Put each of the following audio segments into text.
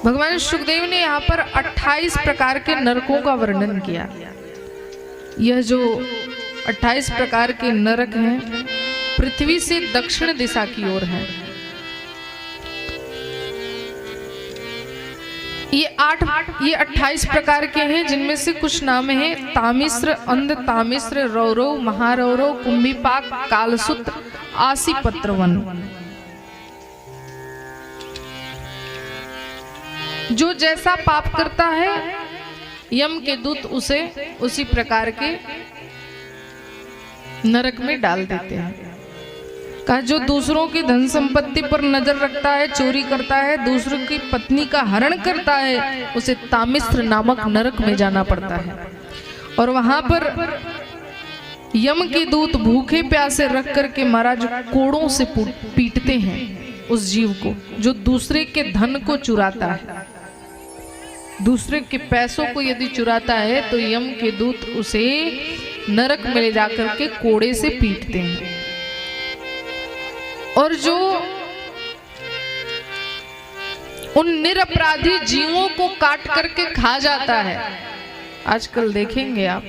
भगवान सुखदेव ने यहाँ पर 28 प्रकार के नरकों का वर्णन किया। यह जो 28 प्रकार के नरक हैं पृथ्वी से दक्षिण दिशा की ओर है। ये 28 प्रकार के हैं, जिनमें से कुछ नाम है तामिश्र, अंध तामिश्र, रौरव, महारौरव, कुंभीपाक, कालसूत्र, आसीपत्रवन। जो जैसा पाप करता है यम के दूत उसे उसी प्रकार के नरक में डाल देते हैं। कहा जो दूसरों की धन संपत्ति पर नजर रखता है, चोरी करता है, दूसरों की पत्नी का हरण करता है, उसे तामिश्र नामक नरक में जाना पड़ता है। और वहां पर यम के दूत भूखे प्यासे रख करके महाराज कोड़ों से पीटते हैं उस जीव को जो दूसरे के धन को चुराता है। दूसरे के पैसों को यदि चुराता है तो यम के दूत उसे नरक में ले जाकर के कोड़े से पीटते हैं। और जो उन निरपराधी जीवों को काट करके खा जाता है, आजकल देखेंगे आप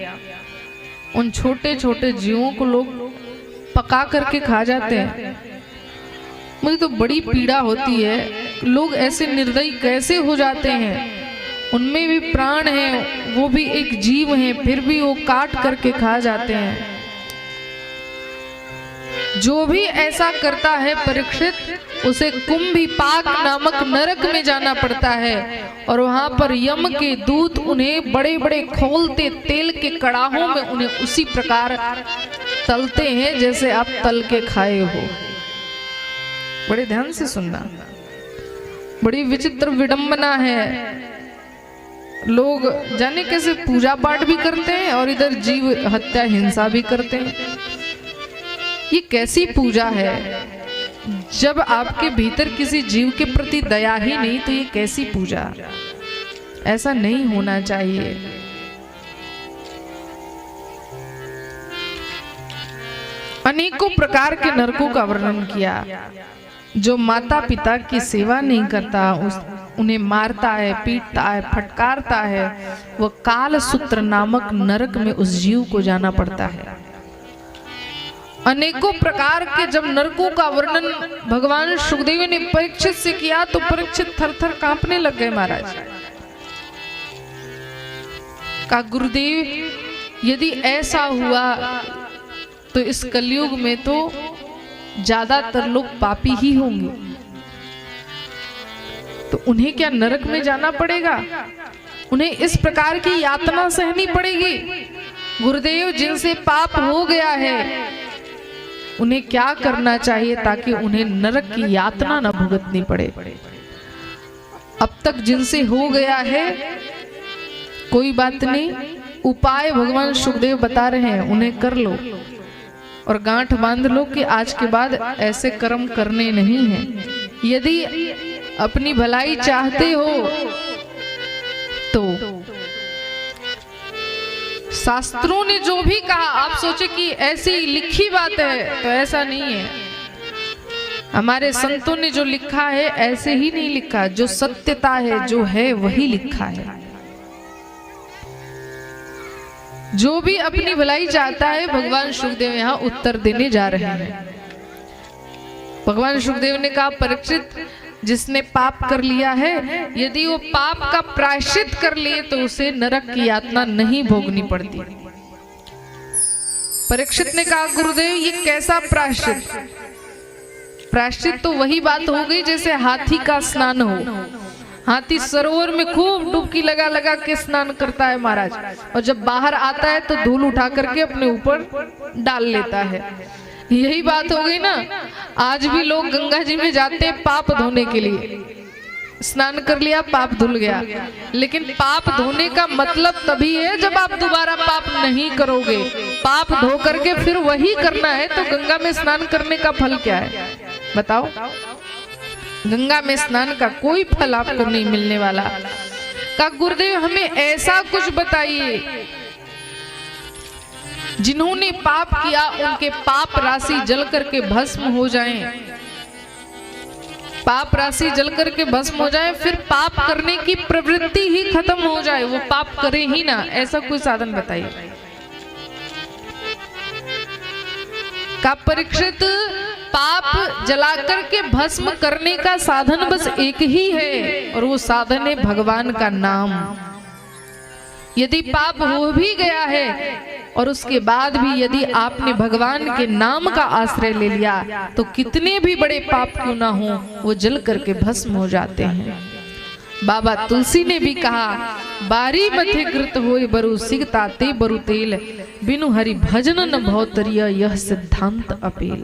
उन छोटे छोटे जीवों को लोग पका करके खा जाते हैं। मुझे तो बड़ी पीड़ा होती है, लोग ऐसे निर्दयी कैसे हो जाते हैं। उनमें भी प्राण है, वो भी एक जीव है, फिर भी वो काट करके खा जाते हैं। जो भी ऐसा करता है परीक्षित, उसे कुंभीपाक नामक नरक में जाना पड़ता है। और वहां पर यम के दूत उन्हें बड़े बड़े खोलते तेल के कड़ाहों में उन्हें उसी प्रकार तलते हैं जैसे आप तल के खाए हो। बड़े ध्यान से सुनना, बड़ी विचित्र विडंबना है। लोग जाने कैसे पूजा पाठ भी करते हैं और इधर जीव हत्या हिंसा भी करते हैं। ये कैसी पूजा है? जब आपके भीतर किसी जीव के प्रति दया ही नहीं तो ये कैसी पूजा? ऐसा नहीं होना चाहिए। अनेकों प्रकार के नरकों का वर्णन किया। जो माता पिता की सेवा नहीं करता, उन्हें मारता है, पीटता है, फटकारता है, वह कालसूत्र नामक नरक में उस जीव को जाना पड़ता है। अनेकों प्रकार के जब नरकों का वर्णन भगवान सुखदेव ने परीक्षित से किया तो परीक्षित थर थर कांपने लग गए। महाराज का गुरुदेव यदि ऐसा हुआ तो इस कलयुग में तो ज्यादातर लोग पापी ही होंगे, तो उन्हें क्या नरक में जाना पड़ेगा? उन्हें इस प्रकार की यातना सहनी पड़ेगी? गुरुदेव जिनसे पाप हो गया है उन्हें क्या करना चाहिए ताकि उन्हें नरक की यातना न भुगतनी पड़े? अब तक जिनसे हो गया है कोई बात नहीं, उपाय भगवान सुखदेव बता रहे हैं, उन्हें कर लो और गांठ बांध लो कि आज के बाद ऐसे कर्म करने नहीं हैं। यदि अपनी भलाई चाहते हो तो शास्त्रों ने जो भी कहा, आप सोचे कि ऐसी लिखी बात है, तो ऐसा नहीं है। हमारे संतों ने जो लिखा है ऐसे ही नहीं लिखा, जो सत्यता है जो है वही लिखा है। जो भी अपनी भलाई चाहता है भगवान सुखदेव यहाँ उत्तर देने जा रहे हैं। भगवान सुखदेव ने कहा परीक्षित जिसने पाप कर लिया है, यदि वो पाप का प्रायश्चित कर लिए तो उसे नरक की यातना नहीं भोगनी पड़ती। परीक्षित ने कहा गुरुदेव ये कैसा प्रायश्चित? प्रायश्चित तो वही बात हो गई जैसे हाथी का स्नान हो। हाथी सरोवर में खूब डुबकी लगा लगा के स्नान करता है महाराज, और जब बाहर आता है तो धूल उठा करके अपने ऊपर डाल लेता है। यही बात हो गई ना। आज भी लोग गंगा जी में जाते हैं पाप धोने के लिए, स्नान कर लिया पाप धुल गया, लेकिन पाप धोने का मतलब तभी है जब आप दोबारा पाप नहीं करोगे। पाप धो करके फिर वही करना है तो गंगा में स्नान करने का फल क्या है बताओ? गंगा में स्नान का कोई फल आपको नहीं मिलने वाला। का गुरुदेव हमें ऐसा कुछ बताइए जिन्होंने पाप किया उनके पाप राशि जल करके भस्म हो जाएं। पाप राशि जल करके भस्म हो जाए, फिर पाप करने की प्रवृत्ति ही खत्म हो जाए, वो पाप करे ही ना, ऐसा कोई साधन बताइए। का परीक्षित, पाप जलाकर के भस्म करने का साधन बस एक ही है, और वो साधन है भगवान का नाम। यदि पाप हो भी गया है और उसके बाद भी यदि आपने भगवान के नाम का आश्रय ले लिया, तो कितने भी बड़े पाप क्यों ना हो, वो जल करके भस्म हो जाते हैं। बाबा तुलसी ने भी कहा, बारी मथे कृत होए बरु सिगताते बरु तेल, बिनु हरि भजन न भौतरिया यह सिद्धांत अपेल।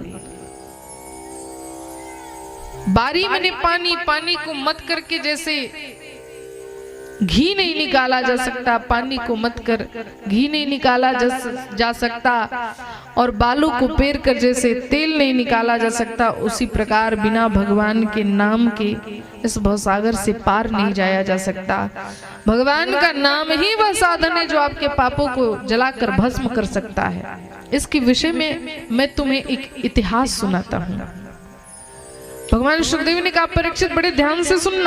बारी मने पानी, पानी को मत करके जैसे घी नहीं निकाला जा सकता, पानी को मत कर घी नहीं निकाला जा सकता, और बालू को पेर कर जैसे तेल नहीं निकाला जा सकता, उसी प्रकार बिना भगवान के नाम के इस भवसागर से पार नहीं जाया जा सकता। भगवान का नाम ही वह साधन है जो आपके पापों को जलाकर भस्म कर सकता है। इसके विषय में मैं तुम्हें एक इतिहास सुनाता हूँ। भगवान सुखदेव ने कहा, परीक्षित बड़े ध्यान से सुनना।